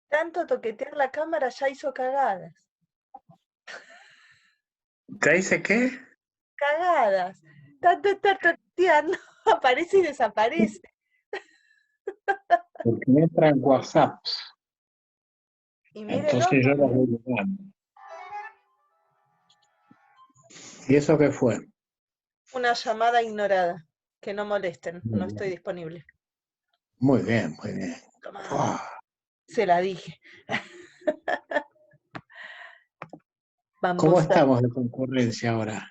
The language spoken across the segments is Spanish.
Tanto toquetear la cámara ya hizo cagadas. ¿Te dice qué? Cagadas. Tanto estar toqueteando, aparece y desaparece. Porque me entran WhatsApps. Y mire, Entonces yo los voy llegando. ¿Y eso qué fue? una llamada ignorada. Que no molesten, Muy no bien. estoy disponible. Muy bien, muy bien. Tomá, Uah. se la dije. ¿Cómo Vamos estamos de concurrencia ahora?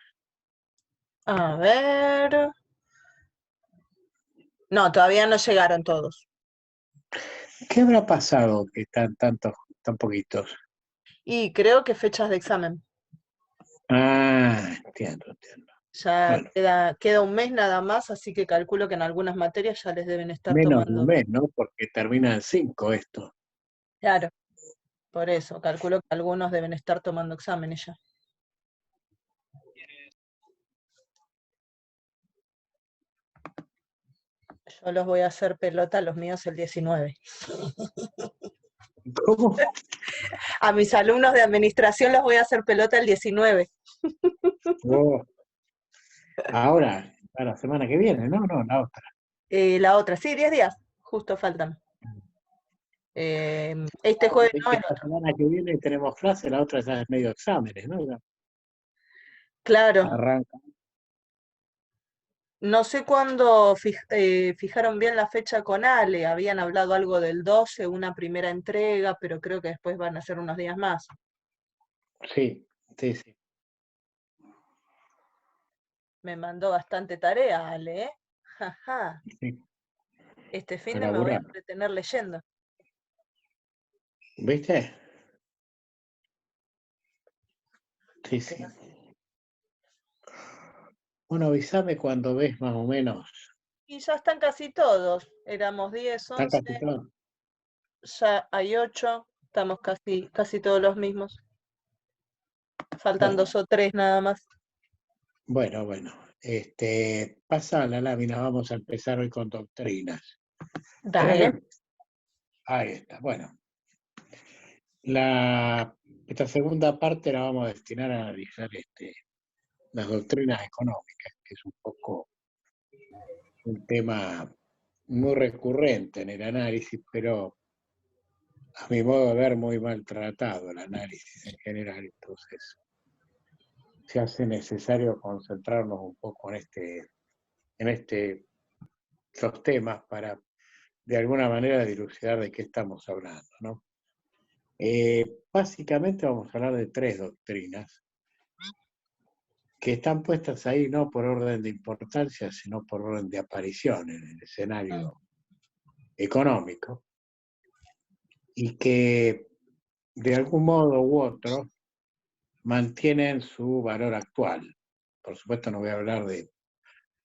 a ver. No, todavía no llegaron todos. ¿Qué habrá pasado que están tantos, tan poquitos? Y creo que fechas de examen. Ah, entiendo. Ya Bueno, queda un mes nada más, así que calculo que en algunas materias ya les deben estar menos de un tomando. mes, ¿no? Porque termina el 5 esto. Claro, por eso, calculo que algunos deben estar tomando exámenes ya. Yo los voy a hacer pelota, los míos el 19. ¿Cómo? A mis alumnos de administración los voy a hacer pelota el 19. Oh, ahora, a la semana que viene, ¿no? No, la otra. La otra, sí, 10 días, justo faltan. Este jueves Es no, que el la otro. semana que viene tenemos clase, la otra ya es medio exámenes, ¿no? Ya Claro, arranca. no sé cuándo fijaron bien la fecha con Ale, habían hablado algo del 12, una primera entrega, pero creo que después van a ser unos días más. Sí. Me mandó bastante tarea, Ale, ¿eh? Jaja. Sí. Este fin A de me voy a laburar. entretener leyendo. ¿Viste? Sí. Bueno, avísame cuando ves más o menos. Y ya están casi todos. Éramos 10, Está 11, casi todo. ya hay 8, estamos casi todos los mismos. Faltan Bueno. 2 o 3 nada más. Bueno. Pasa la lámina, vamos a empezar hoy con doctrinas. Dale. Ahí está. Bueno, esta segunda parte la vamos a destinar a analizar las doctrinas económicas, que es un poco un tema muy recurrente en el análisis, pero a mi modo de ver muy maltratado el análisis en general. Entonces, se hace necesario concentrarnos un poco en estos temas para de alguna manera dilucidar de qué estamos hablando, ¿no? Básicamente vamos a hablar de 3 doctrinas que están puestas ahí no por orden de importancia, sino por orden de aparición en el escenario económico, y que de algún modo u otro mantienen su valor actual. Por supuesto no voy a hablar de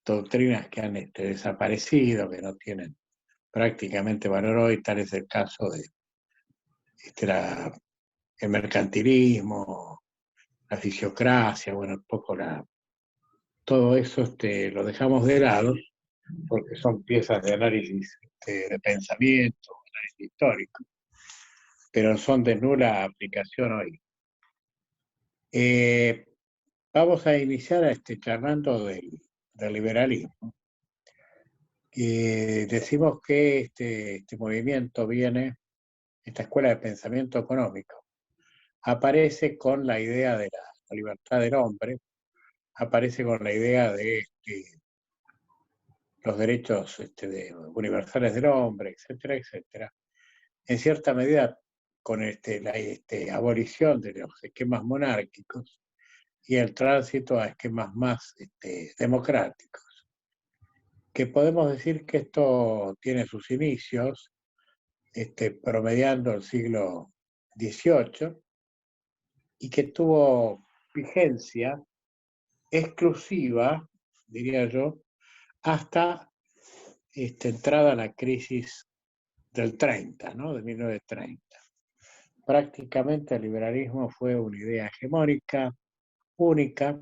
doctrinas que han desaparecido, que no tienen prácticamente valor hoy, tal es el caso de el mercantilismo, la fisiocracia, bueno, un poco todo eso lo dejamos de lado porque son piezas de análisis de pensamiento, análisis histórico, pero son de nula aplicación hoy. Vamos a iniciar charlando del liberalismo. Decimos que este movimiento viene, esta escuela de pensamiento económico, aparece con la idea de la libertad del hombre, aparece con la idea de los derechos universales del hombre, etcétera, etcétera. En cierta medida, con la abolición de los esquemas monárquicos y el tránsito a esquemas más democráticos, que podemos decir que esto tiene sus inicios promediando el siglo XVIII y que tuvo vigencia exclusiva, diría yo, hasta entrada la crisis del 30, ¿no? De 1930. prácticamente el liberalismo fue una idea hegemónica, única,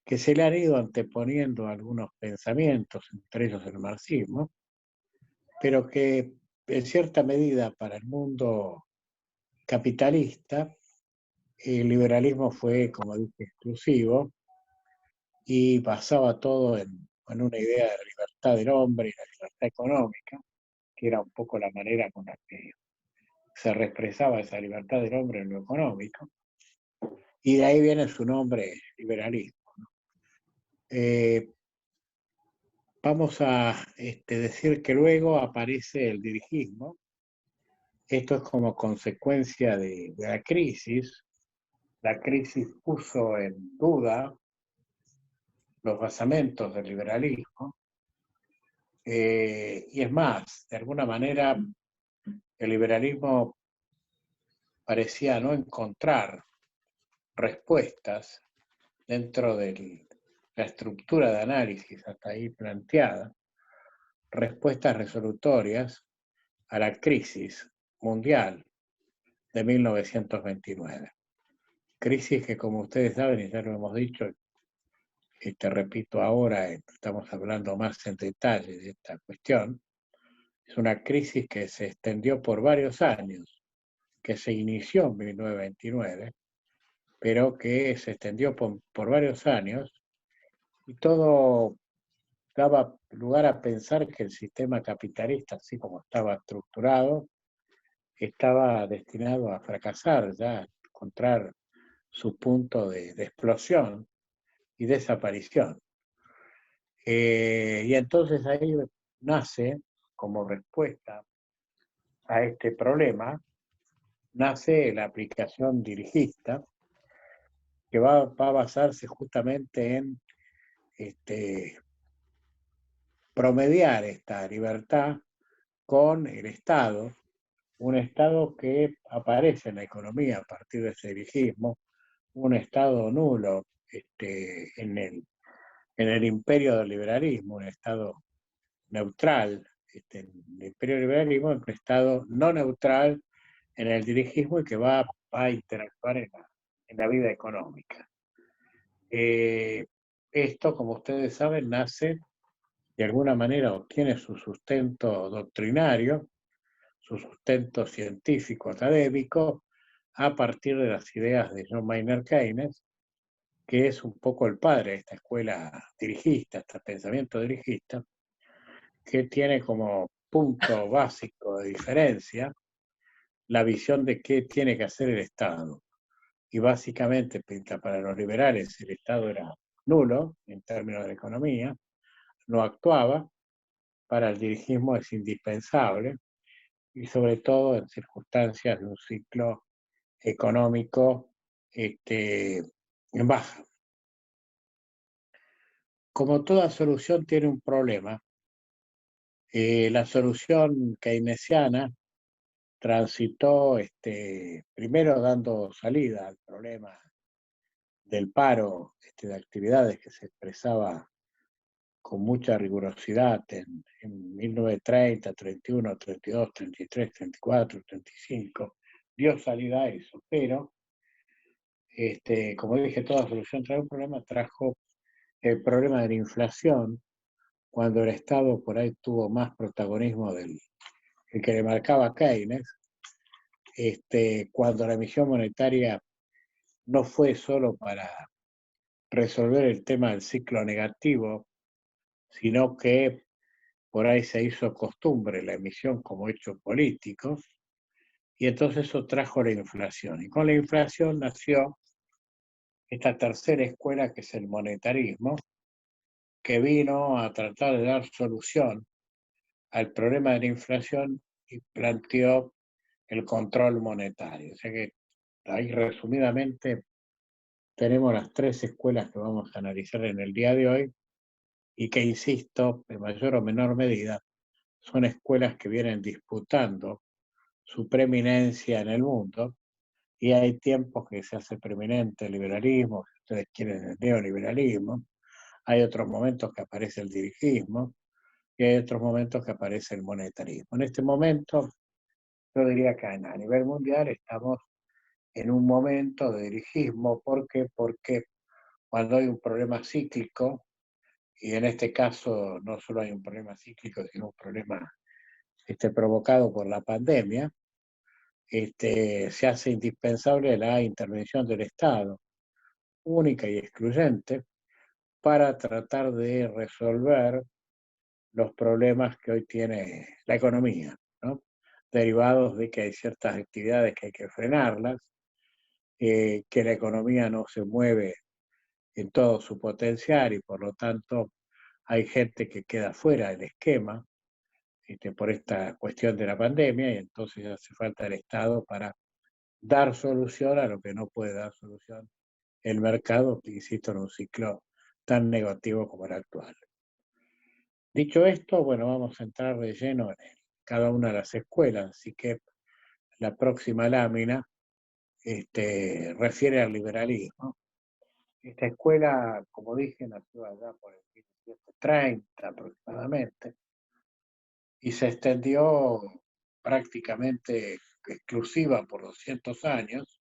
que se le han ido anteponiendo algunos pensamientos, entre ellos el marxismo, pero que en cierta medida para el mundo capitalista, el liberalismo fue, como dije, exclusivo y basaba todo en una idea de la libertad del hombre y la libertad económica, que era un poco la manera con la que se expresaba esa libertad del hombre en lo económico, y de ahí viene su nombre, liberalismo. Eh, Vamos a decir que luego aparece el dirigismo. Esto es como consecuencia de la crisis. La crisis puso en duda los basamentos del liberalismo. Y es más, de alguna manera, el liberalismo parecía no encontrar respuestas dentro de la estructura de análisis hasta ahí planteada, respuestas resolutorias a la crisis mundial de 1929. Crisis que, como ustedes saben, y ya lo hemos dicho, y te repito ahora, estamos hablando más en detalle de esta cuestión, es una crisis que se extendió por varios años, que se inició en 1929, pero que se extendió por varios años, y todo daba lugar a pensar que el sistema capitalista, así como estaba estructurado, estaba destinado a fracasar, ya a encontrar su punto de explosión y desaparición. Y entonces ahí nace, como respuesta a este problema, nace la aplicación dirigista, que va a basarse justamente en promediar esta libertad con el Estado, un Estado que aparece en la economía a partir de ese dirigismo, un Estado nulo en el imperio del liberalismo, un Estado neutral en el imperio del liberalismo, un Estado no neutral en el dirigismo y que va a interactuar en la vida económica. Esto, como ustedes saben, nace de alguna manera, obtiene su sustento doctrinario, su sustento científico académico, a partir de las ideas de John Maynard Keynes, que es un poco el padre de esta escuela dirigista, este pensamiento dirigista, que tiene como punto básico de diferencia la visión de qué tiene que hacer el Estado. Y básicamente, para los liberales, el Estado era nulo en términos de la economía, no actuaba, para el dirigismo es indispensable, y sobre todo en circunstancias de un ciclo económico en baja. Como toda solución tiene un problema, la solución keynesiana transitó primero dando salida al problema del paro de actividades que se expresaba con mucha rigurosidad en 1930, 31, 32, 33, 34, 35. Dio salida a eso, pero como dije, toda solución trae un problema, trajo el problema de la inflación, cuando el Estado por ahí tuvo más protagonismo del el que le marcaba Keynes, cuando la emisión monetaria no fue solo para resolver el tema del ciclo negativo, sino que por ahí se hizo costumbre la emisión como hecho político, y entonces eso trajo la inflación. Y con la inflación nació esta tercera escuela, que es el monetarismo, que vino a tratar de dar solución al problema de la inflación y planteó el control monetario. O sea que ahí resumidamente tenemos las tres escuelas que vamos a analizar en el día de hoy y que, insisto, en mayor o menor medida, son escuelas que vienen disputando su preeminencia en el mundo, y hay tiempos que se hace preeminente el liberalismo, si ustedes quieren el neoliberalismo, hay otros momentos que aparece el dirigismo, y hay otros momentos que aparece el monetarismo. En este momento Yo diría que a nivel mundial estamos en un momento de dirigismo. ¿Por qué? Porque cuando hay un problema cíclico, y en este caso no solo hay un problema cíclico, sino un problema provocado por la pandemia, se hace indispensable la intervención del Estado, única y excluyente, para tratar de resolver los problemas que hoy tiene la economía, ¿no? Derivados de que hay ciertas actividades que hay que frenarlas, que la economía no se mueve en todo su potencial y por lo tanto hay gente que queda fuera del esquema por esta cuestión de la pandemia y entonces hace falta el Estado para dar solución a lo que no puede dar solución el mercado, que insisto, en un ciclo tan negativo como el actual. Dicho esto, bueno, vamos a entrar de lleno en cada una de las escuelas, así que la próxima lámina refiere al liberalismo. Esta escuela, como dije, nació allá por el 1730 aproximadamente y se extendió prácticamente exclusiva por 200 años.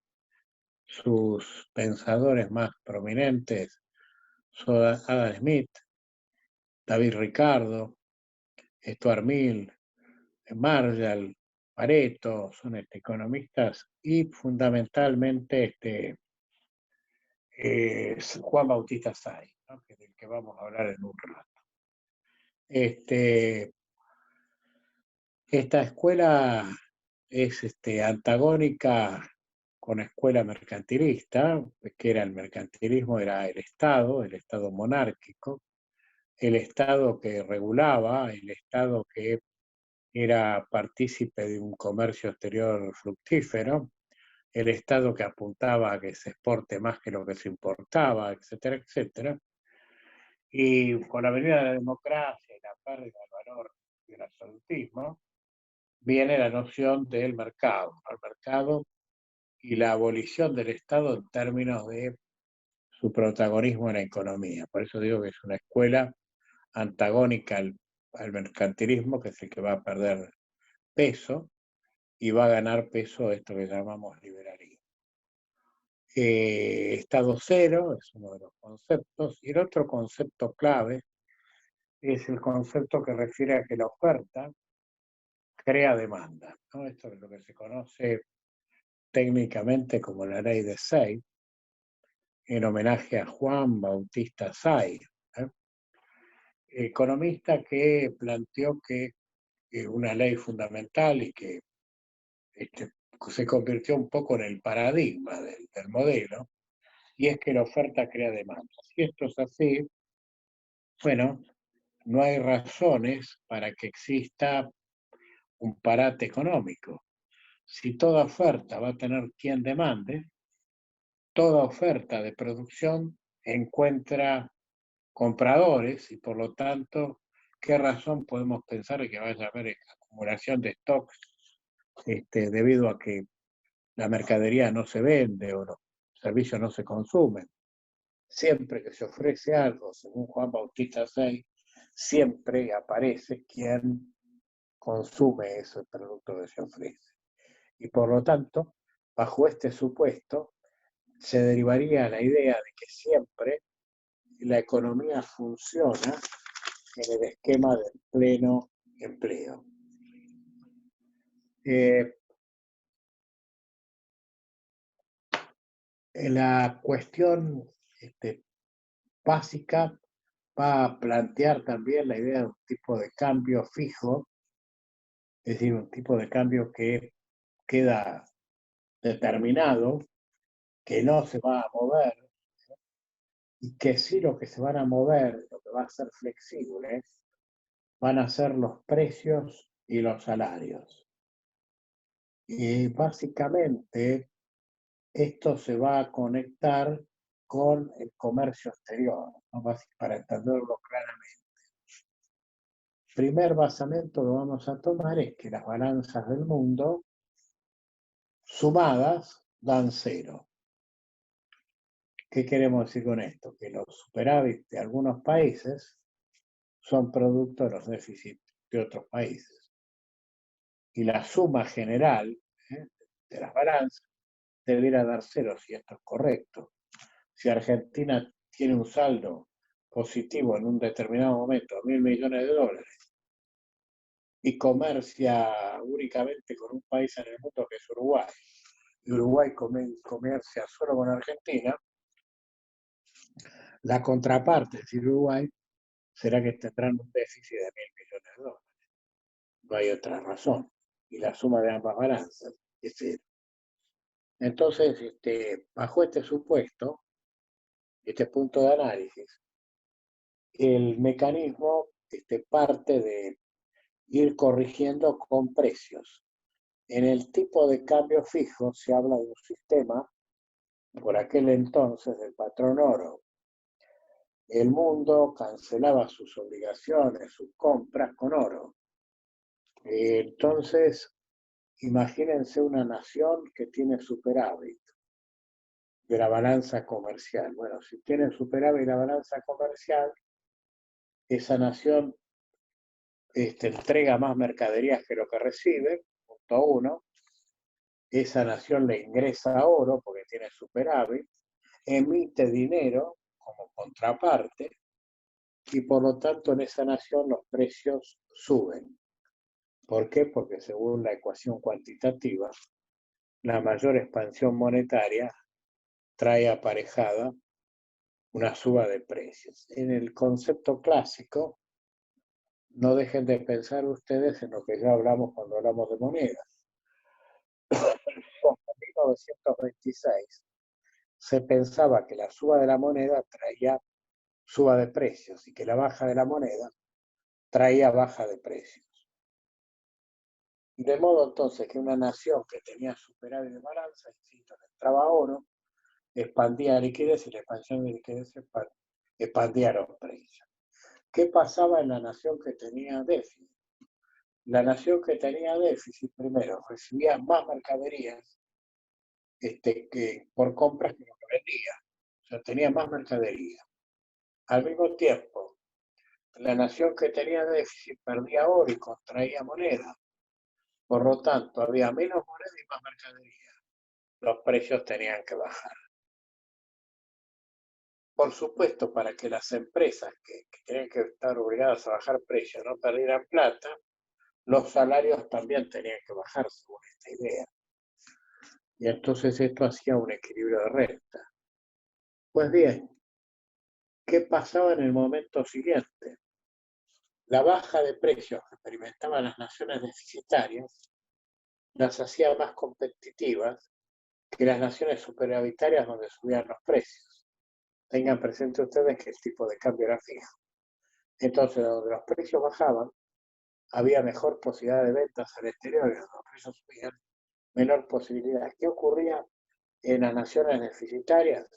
Sus pensadores más prominentes son Adam Smith, David Ricardo, Stuart Mill, Marshall, Pareto, son economistas y fundamentalmente Juan Bautista Say, ¿no? Que del que vamos a hablar en un rato. Esta escuela es antagónica con la escuela mercantilista, que era el mercantilismo, era el Estado monárquico, el Estado que regulaba, el Estado que era partícipe de un comercio exterior fructífero, el Estado que apuntaba a que se exporte más que lo que se importaba, etcétera, etcétera. Y con la venida de la democracia y la pérdida del valor del absolutismo, viene la noción del mercado, al mercado y la abolición del Estado en términos de su protagonismo en la economía. Por eso digo que es una escuela antagónica al mercantilismo, que es el que va a perder peso, y va a ganar peso esto que llamamos liberalismo. Estado cero es uno de los conceptos, y el otro concepto clave es el concepto que refiere a que la oferta crea demanda, ¿no? Esto es lo que se conoce técnicamente como la ley de Say, en homenaje a Juan Bautista Say, ¿eh? Economista que planteó que una ley fundamental y que se convirtió un poco en el paradigma del modelo, y es que la oferta crea demanda. Si esto es así, bueno, no hay razones para que exista un parate económico. Si toda oferta va a tener quien demande, toda oferta de producción encuentra compradores y por lo tanto, ¿qué razón podemos pensar de que vaya a haber acumulación de stocks debido a que la mercadería no se vende o los servicios no se consumen? Siempre que se ofrece algo, según Juan Bautista Say, siempre aparece quien consume ese producto que se ofrece. Y por lo tanto, bajo este supuesto, se derivaría la idea de que siempre la economía funciona en el esquema del pleno empleo. La cuestión básica va a plantear también la idea de un tipo de cambio fijo, es decir, un tipo de cambio que queda determinado, que no se va a mover, y que sí lo que se van a mover, lo que va a ser flexible, van a ser los precios y los salarios. Y básicamente esto se va a conectar con el comercio exterior, ¿no? Para entenderlo claramente. Primer basamento que vamos a tomar es que las balanzas del mundo sumadas dan cero. ¿Qué queremos decir con esto? Que los superávit de algunos países son producto de los déficits de otros países. y la suma general de las balanzas debiera dar cero si esto es correcto. Si Argentina tiene un saldo positivo en un determinado momento, $1.000 millones, y comercia únicamente con un país en el mundo que es Uruguay, y Uruguay comercia solo con Argentina, la contraparte, es decir, Uruguay, será que tendrán un déficit de $1.000 millones. No hay otra razón. Y la suma de ambas balanzas es cero. Entonces, bajo este supuesto, este punto de análisis, el mecanismo parte de ir corrigiendo con precios. En el tipo de cambio fijo se habla de un sistema, por aquel entonces, del patrón oro. El mundo cancelaba sus obligaciones, sus compras con oro. Entonces, imagínense una nación que tiene superávit de la balanza comercial. Bueno, si tiene superávit de la balanza comercial, esa nación entrega más mercaderías que lo que recibe, punto uno. Esa nación le ingresa oro porque tiene superávit, emite dinero como contraparte y por lo tanto en esa nación los precios suben. ¿Por qué? Porque según la ecuación cuantitativa, la mayor expansión monetaria trae aparejada una suba de precios. En el concepto clásico, no dejen de pensar ustedes en lo que ya hablamos cuando hablamos de monedas. En 1926 se pensaba que la suba de la moneda traía suba de precios y que la baja de la moneda traía baja de precios. De modo entonces que una nación que tenía superávit de balanza, insisto, entraba oro, expandía liquidez y la expansión de liquidez expandía los precios. ¿Qué pasaba en la nación que tenía déficit? La nación que tenía déficit, primero, recibía más mercaderías que por compras que lo que vendía. O sea, tenía más mercadería. Al mismo tiempo, la nación que tenía déficit perdía oro y contraía moneda. Por lo tanto, había menos moneda y más mercadería. Los precios tenían que bajar. Por supuesto, para que las empresas que tenían que estar obligadas a bajar precios no perdieran plata, los salarios también tenían que bajar según esta idea. Y entonces esto hacía un equilibrio de renta. Pues bien, ¿qué pasaba en el momento siguiente? La baja de precios que experimentaban las naciones deficitarias las hacía más competitivas que las naciones superavitarias donde subían los precios. Tengan presente ustedes que el tipo de cambio era fijo. Entonces, donde los precios bajaban, había mejor posibilidad de ventas al exterior, y donde los precios subían, menor posibilidad. ¿Qué ocurría en las naciones deficitarias?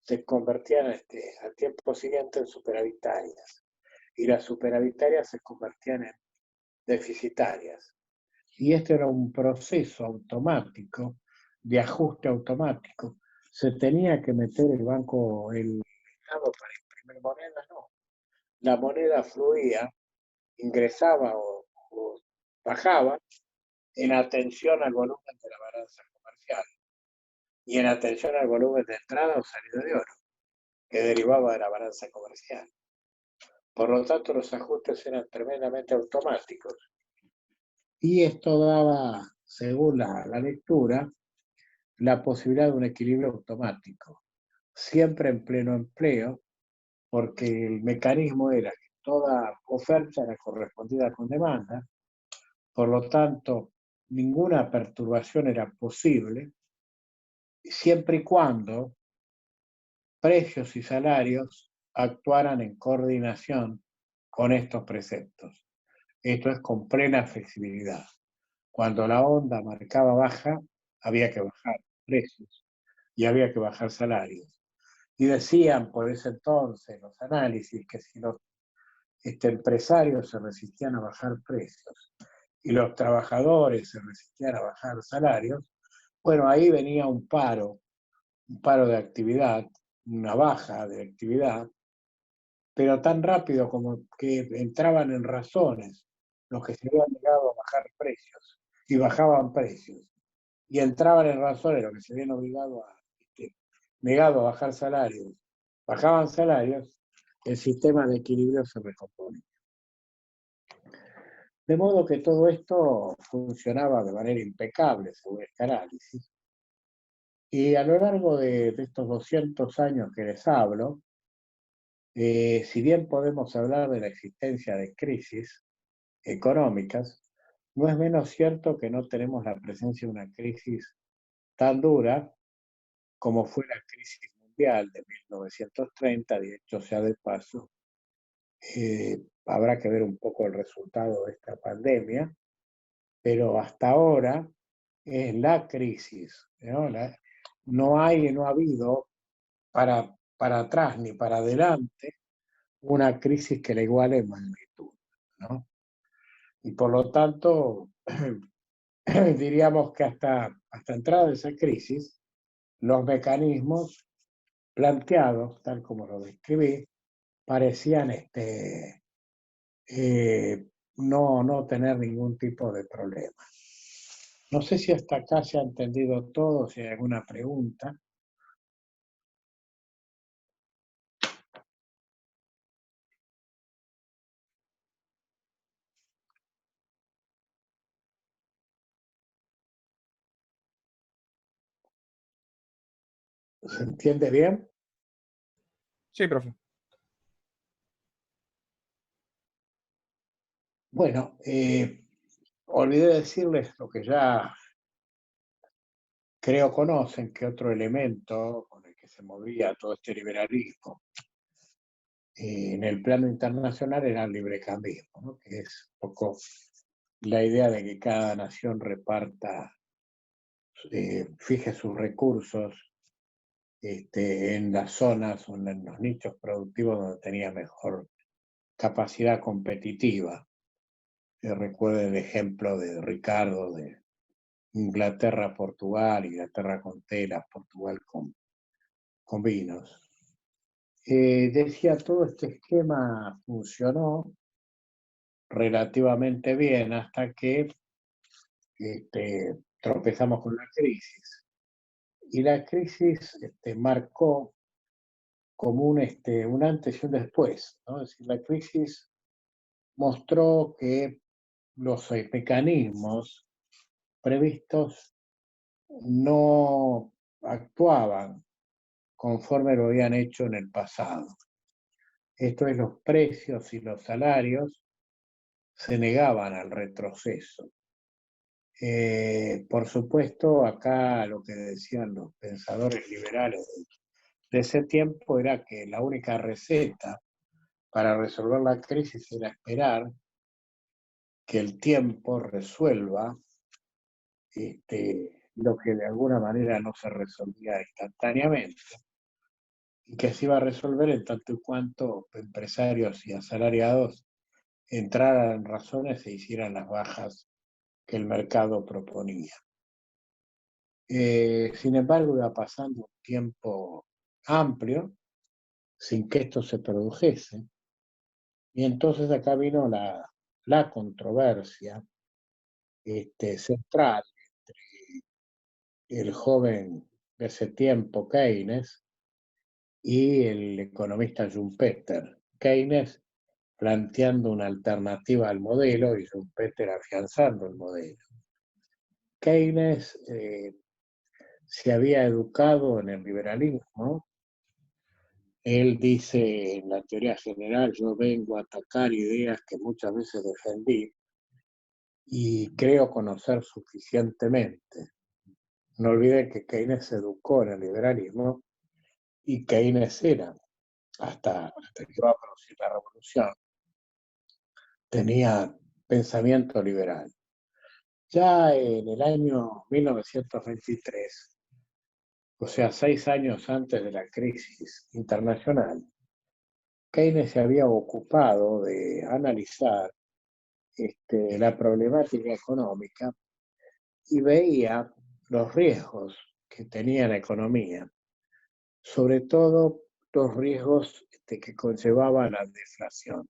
Se convertían al tiempo siguiente en superavitarias. Y las superavitarias se convertían en deficitarias. Y este era un proceso automático, de ajuste automático. ¿Se tenía que meter el Estado para imprimir moneda? No. La moneda fluía, ingresaba o bajaba en atención al volumen de la balanza comercial y en atención al volumen de entrada o salida de oro, que derivaba de la balanza comercial. Por lo tanto, los ajustes eran tremendamente automáticos. Y esto daba, según la lectura, la posibilidad de un equilibrio automático, siempre en pleno empleo, porque el mecanismo era que toda oferta era correspondida con demanda, por lo tanto, ninguna perturbación era posible, siempre y cuando precios y salarios actuaran en coordinación con estos preceptos. Esto es con plena flexibilidad. Cuando la onda marcaba baja, había que bajar precios y había que bajar salarios. Y decían por ese entonces los análisis que si los empresarios se resistían a bajar precios y los trabajadores se resistían a bajar salarios, bueno, ahí venía un paro de actividad, una baja de actividad, pero tan rápido como que entraban en razones los que se habían negado a bajar precios y bajaban precios. Y entraban en razones, los que se habían negado a bajar salarios, bajaban salarios, el sistema de equilibrio se recompone. De modo que todo esto funcionaba de manera impecable, según este análisis. Y a lo largo de estos 200 años que les hablo, si bien podemos hablar de la existencia de crisis económicas, no es menos cierto que no tenemos la presencia de una crisis tan dura como fue la crisis mundial de 1930, dicho sea de paso. Habrá que ver un poco el resultado de esta pandemia, pero hasta ahora es la crisis, ¿no? No ha habido para atrás ni para adelante una crisis que la iguale en magnitud, ¿no? Y por lo tanto, diríamos que hasta entrada de esa crisis, los mecanismos planteados, tal como lo describí, parecían no tener ningún tipo de problema. No sé si hasta acá se ha entendido todo, si hay alguna pregunta. ¿Se entiende bien? Sí, profe. Bueno, olvidé decirles lo que ya creo conocen, que otro elemento con el que se movía todo este liberalismo en el plano internacional era el librecambismo, ¿no? Que es un poco la idea de que cada nación fije sus recursos en las zonas o en los nichos productivos donde tenía mejor capacidad competitiva. Recuerdo el ejemplo de Ricardo de Inglaterra, Portugal, Inglaterra con telas, Portugal con vinos. Decía, todo este esquema funcionó relativamente bien hasta que tropezamos con la crisis. Y la crisis marcó como un antes y un después, ¿no? Es decir, la crisis mostró que los mecanismos previstos no actuaban conforme lo habían hecho en el pasado. Esto es, los precios y los salarios se negaban al retroceso. Por supuesto, acá lo que decían los pensadores liberales de ese tiempo era que la única receta para resolver la crisis era esperar que el tiempo resuelva lo que de alguna manera no se resolvía instantáneamente, y que se iba a resolver en tanto y cuanto empresarios y asalariados entraran en razones e hicieran las bajas que el mercado proponía. Sin embargo, iba pasando un tiempo amplio sin que esto se produjese, y entonces acá vino la controversia central entre el joven de ese tiempo, Keynes, y el economista Schumpeter. Keynes planteando una alternativa al modelo y Schumpeter afianzando el modelo. Keynes se había educado en el liberalismo. Él dice en la teoría general: yo vengo a atacar ideas que muchas veces defendí y creo conocer suficientemente. No olviden que Keynes se educó en el liberalismo, y Keynes era, hasta que va a producir la revolución, tenía pensamiento liberal. Ya en el año 1923, o sea, 6 años antes de la crisis internacional, Keynes se había ocupado de analizar la problemática económica y veía los riesgos que tenía la economía, sobre todo los riesgos que conllevaba la deflación.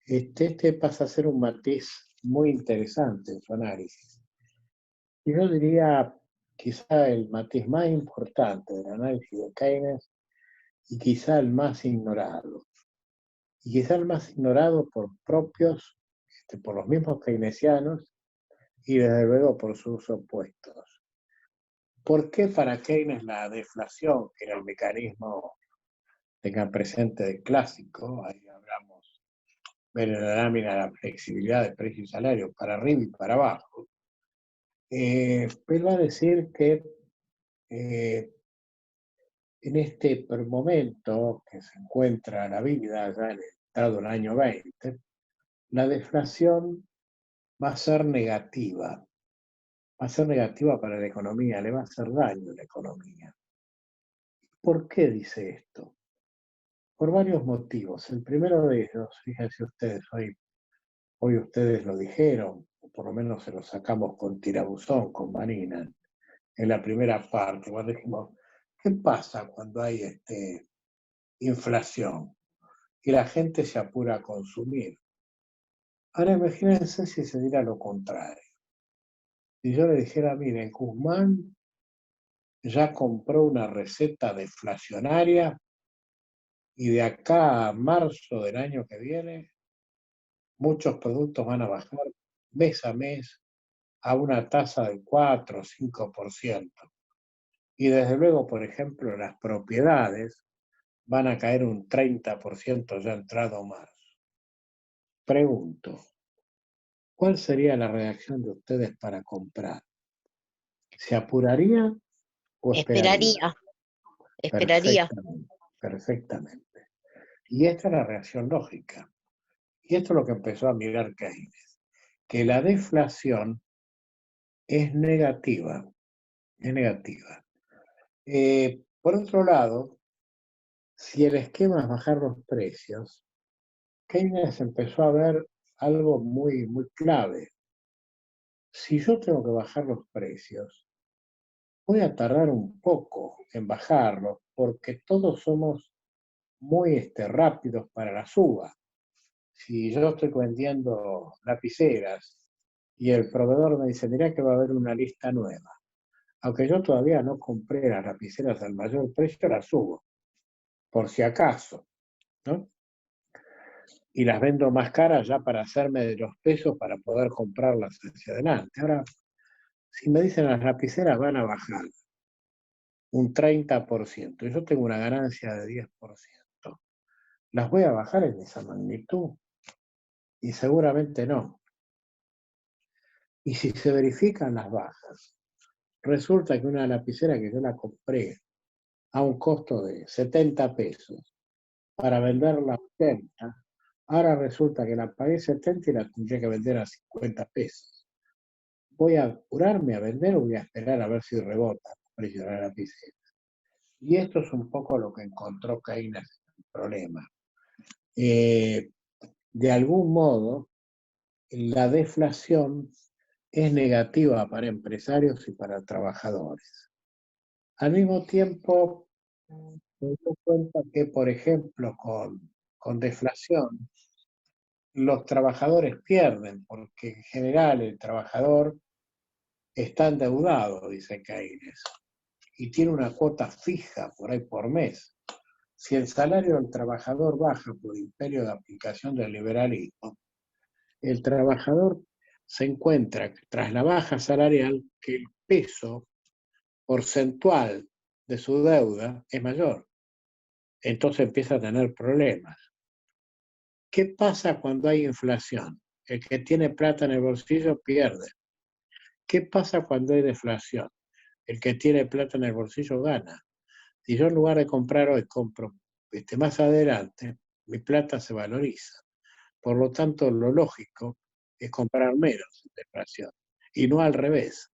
Este pasa a ser un matiz muy interesante en su análisis. Y yo diría, quizá el matiz más importante del análisis de Keynes y quizá el más ignorado. Y quizá el más ignorado por por los mismos keynesianos y desde luego por sus opuestos. ¿Por qué para Keynes la deflación, que era el mecanismo, tengan presente, del clásico, ahí hablamos, ver en la lámina la flexibilidad de precio y salario para arriba y para abajo, él va a decir que en este momento que se encuentra la vida, ya en el entrado el año 20, la deflación va a ser negativa. Va a ser negativa para la economía, le va a hacer daño a la economía. ¿Por qué dice esto? Por varios motivos. El primero de ellos, fíjense ustedes, hoy ustedes lo dijeron, o por lo menos se lo sacamos con tirabuzón, con Vanina, en la primera parte, cuando dijimos, ¿qué pasa cuando hay inflación y la gente se apura a consumir? Ahora imagínense si se diera lo contrario. Si yo le dijera, miren, Guzmán ya compró una receta deflacionaria y de acá a marzo del año que viene, muchos productos van a bajar mes a mes a una tasa del 4 o 5%. Y desde luego, por ejemplo, las propiedades van a caer un 30% ya entrado marzo. Pregunto, ¿cuál sería la reacción de ustedes para comprar? ¿Se apuraría o esperaría? Esperaría. Perfectamente. Y esta es la reacción lógica. Y esto es lo que empezó a mirar Keynes, que la deflación es negativa, es negativa. Por otro lado, si el esquema es bajar los precios, Keynes empezó a ver algo muy, muy clave. Si yo tengo que bajar los precios, voy a tardar un poco en bajarlos porque todos somos muy rápidos para la suba. Si yo estoy vendiendo lapiceras y el proveedor me dice, mirá que va a haber una lista nueva, aunque yo todavía no compré las lapiceras al mayor precio, las subo, por si acaso, ¿no? Y las vendo más caras ya para hacerme de los pesos para poder comprarlas hacia adelante. Ahora, si me dicen las lapiceras van a bajar un 30%, y yo tengo una ganancia de 10%, ¿las voy a bajar en esa magnitud? Y seguramente no. Y si se verifican las bajas, resulta que una lapicera que yo la compré a un costo de 70 pesos para venderla a 80, ahora resulta que la pagué 70 y la tendría que vender a 50 pesos. ¿Voy a apurarme a vender o voy a esperar a ver si rebota el precio de la lapicera? Y esto es un poco lo que encontró Keynes en el problema. De algún modo, la deflación es negativa para empresarios y para trabajadores. Al mismo tiempo, me doy cuenta que, por ejemplo, con deflación, los trabajadores pierden, porque en general el trabajador está endeudado, dice Keynes, y tiene una cuota fija por ahí por mes. Si el salario del trabajador baja por imperio de aplicación del liberalismo, el trabajador se encuentra, tras la baja salarial, que el peso porcentual de su deuda es mayor. Entonces empieza a tener problemas. ¿Qué pasa cuando hay inflación? El que tiene plata en el bolsillo pierde. ¿Qué pasa cuando hay deflación? El que tiene plata en el bolsillo gana. Si yo en lugar de comprar hoy compro más adelante, mi plata se valoriza. Por lo tanto, lo lógico es comprar menos en deflación y no al revés.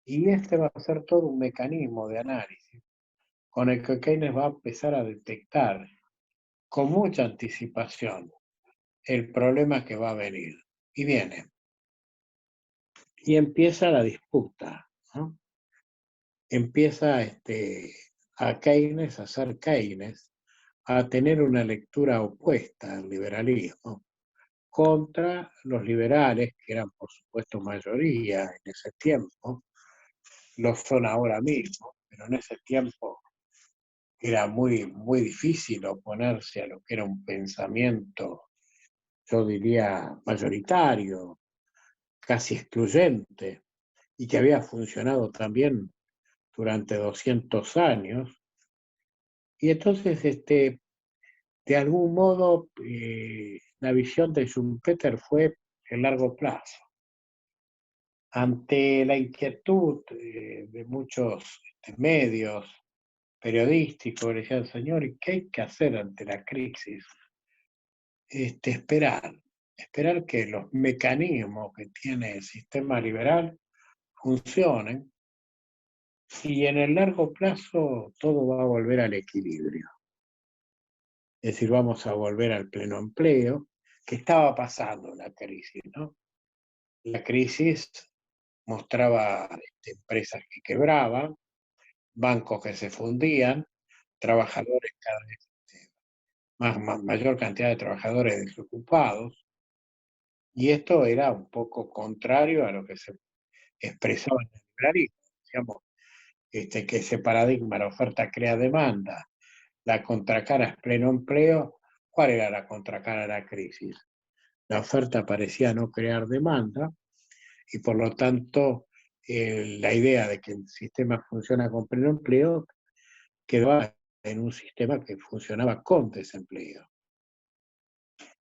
Y este va a ser todo un mecanismo de análisis con el que Keynes va a empezar a detectar con mucha anticipación el problema que va a venir. Y viene. Y empieza la disputa, ¿no? Empieza a Keynes, a ser Keynes, a tener una lectura opuesta al liberalismo, contra los liberales, que eran por supuesto mayoría en ese tiempo, lo son ahora mismo, pero en ese tiempo era muy, muy difícil oponerse a lo que era un pensamiento, yo diría, mayoritario, casi excluyente, y que había funcionado también durante 200 años. Y entonces, de algún modo, la visión de Schumpeter fue el largo plazo. Ante la inquietud de muchos medios periodísticos, le decían, señor, ¿y qué hay que hacer ante la crisis? Esperar que los mecanismos que tiene el sistema liberal funcionen y en el largo plazo todo va a volver al equilibrio. Es decir, vamos a volver al pleno empleo, que estaba pasando la crisis, ¿no? La crisis mostraba empresas que quebraban, bancos que se fundían, trabajadores cada vez mayor cantidad de trabajadores desocupados, y esto era un poco contrario a lo que se expresaba en el liberalismo. Digamos, que ese paradigma, la oferta crea demanda, la contracara es pleno empleo. ¿Cuál era la contracara de la crisis? La oferta parecía no crear demanda y por lo tanto la idea de que el sistema funciona con pleno empleo quedó en un sistema que funcionaba con desempleo.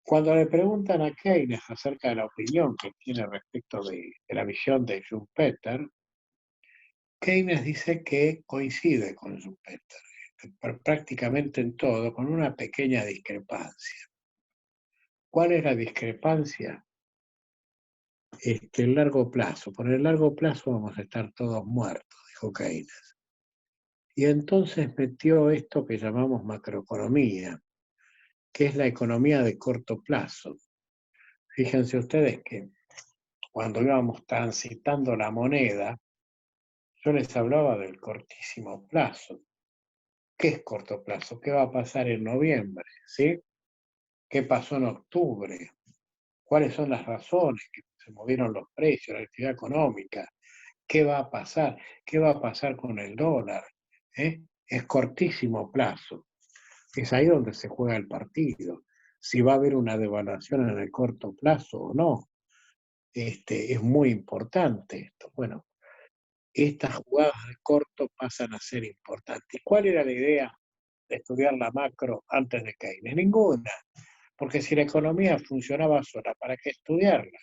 Cuando le preguntan a Keynes acerca de la opinión que tiene respecto de la visión de Schumpeter, Keynes dice que coincide con Schumpeter prácticamente en todo, con una pequeña discrepancia. ¿Cuál es la discrepancia? El largo plazo. Por el largo plazo vamos a estar todos muertos, dijo Keynes. Y entonces metió esto que llamamos macroeconomía, que es la economía de corto plazo. Fíjense ustedes que cuando íbamos transitando la moneda, yo les hablaba del cortísimo plazo. ¿Qué es corto plazo? ¿Qué va a pasar en noviembre? ¿Sí? ¿Qué pasó en octubre? ¿Cuáles son las razones que se movieron los precios, la actividad económica? ¿Qué va a pasar? ¿Qué va a pasar con el dólar? Es cortísimo plazo. Es ahí donde se juega el partido. Si va a haber una devaluación en el corto plazo o no. Es muy importante esto. Bueno, estas jugadas de corto pasan a ser importantes. ¿Cuál era la idea de estudiar la macro antes de Keynes? Ninguna. Porque si la economía funcionaba sola, ¿para qué estudiarla?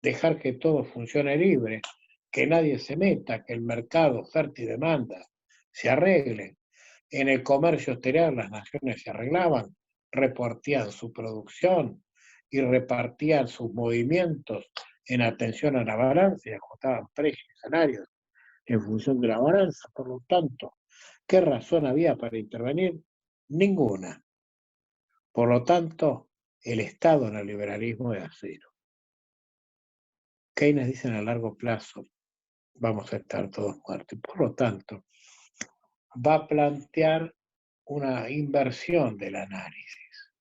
Dejar que todo funcione libre, que nadie se meta, que el mercado, oferta y demanda se arregle. En el comercio exterior las naciones se arreglaban, repartían su producción y repartían sus movimientos en atención a la balanza y ajustaban precios y salarios en función de la balanza. Por lo tanto, ¿qué razón había para intervenir? Ninguna. Por lo tanto, el Estado en el liberalismo es cero. Keynes dice a largo plazo vamos a estar todos muertos. Por lo tanto, va a plantear una inversión del análisis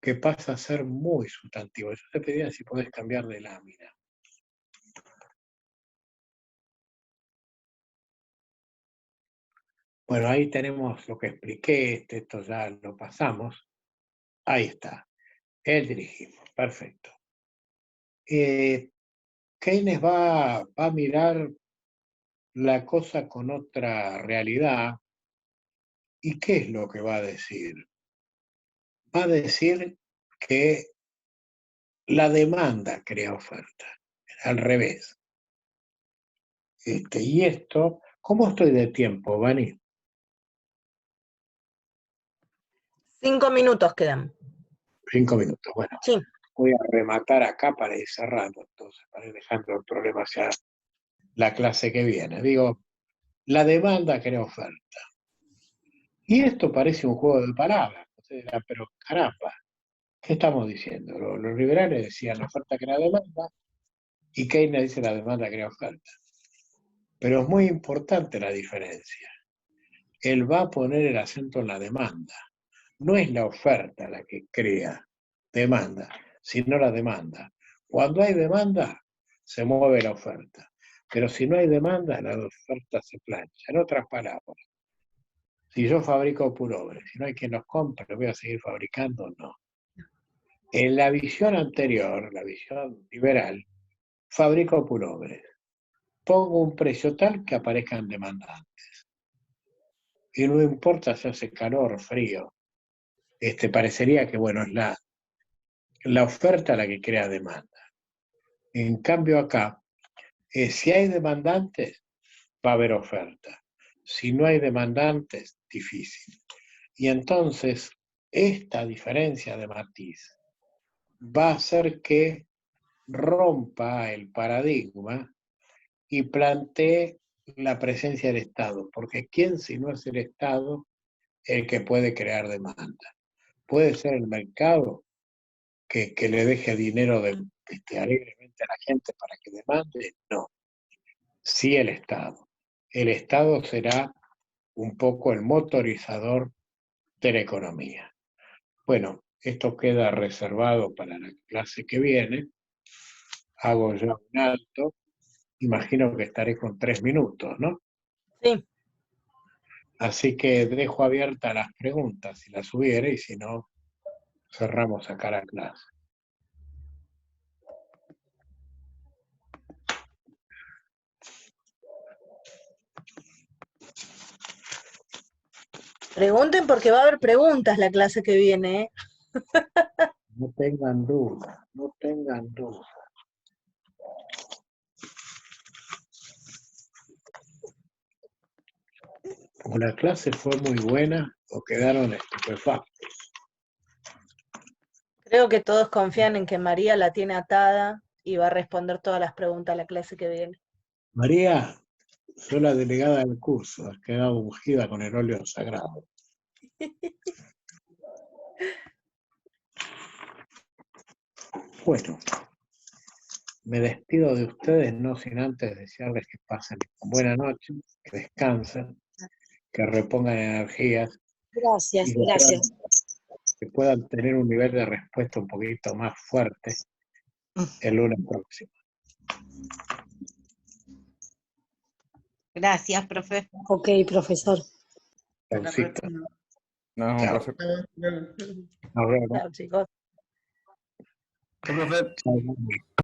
que pasa a ser muy sustantivo. Yo te pedía si podés cambiar de lámina. Bueno, ahí tenemos lo que expliqué, esto ya lo pasamos. Ahí está, el dirigimos, perfecto. Keynes va a mirar la cosa con otra realidad. ¿Y qué es lo que va a decir? Va a decir que la demanda crea oferta, al revés. Y esto, ¿cómo estoy de tiempo, Vani? 5 minutos quedan. 5 minutos, bueno. Sí. Voy a rematar acá para ir cerrando, entonces, para ir dejando el problema hacia la clase que viene. Digo, la demanda crea oferta. Y esto parece un juego de palabras. Pero caramba, ¿qué estamos diciendo? Los liberales decían la oferta crea demanda y Keynes dice la demanda crea oferta. Pero es muy importante la diferencia. Él va a poner el acento en la demanda. No es la oferta la que crea demanda, sino la demanda. Cuando hay demanda, se mueve la oferta. Pero si no hay demanda, la oferta se plancha. En otras palabras, si yo fabrico pullovers, si no hay quien los compre, ¿voy a seguir fabricando? No. En la visión anterior, la visión liberal, fabrico pullovers. Pongo un precio tal que aparezcan demandantes. Y no importa si hace calor o frío. Parecería que, bueno, es la oferta la que crea demanda. En cambio acá, si hay demandantes, va a haber oferta. Si no hay demandantes, difícil. Y entonces, esta diferencia de matiz va a hacer que rompa el paradigma y plantee la presencia del Estado. Porque ¿quién si no es el Estado el que puede crear demanda? ¿Puede ser el mercado que le deje dinero alegremente a la gente para que demande? No. Sí el Estado. El Estado será un poco el motorizador de la economía. Bueno, esto queda reservado para la clase que viene. Hago ya un alto. Imagino que estaré con 3 minutos, ¿no? Sí. Así que dejo abiertas las preguntas si las hubiere y si no, cerramos acá la clase. Pregunten porque va a haber preguntas la clase que viene, ¿eh? No tengan duda, no tengan duda. O la clase fue muy buena o quedaron estupefactos. Creo que todos confían en que María la tiene atada y va a responder todas las preguntas la clase que viene. María, soy la delegada del curso, has quedado ungida con el óleo sagrado. Bueno, me despido de ustedes, no sin antes desearles que pasen buena noche, que descansen, que repongan energías Gracias, y gracias. que puedan tener un nivel de respuesta un poquito más fuerte el lunes próximo. Gracias, profe. Ok, profesor. Chaucito. No, Chao. profe. Nos vemos. Chao, chicos. Profe. Chao.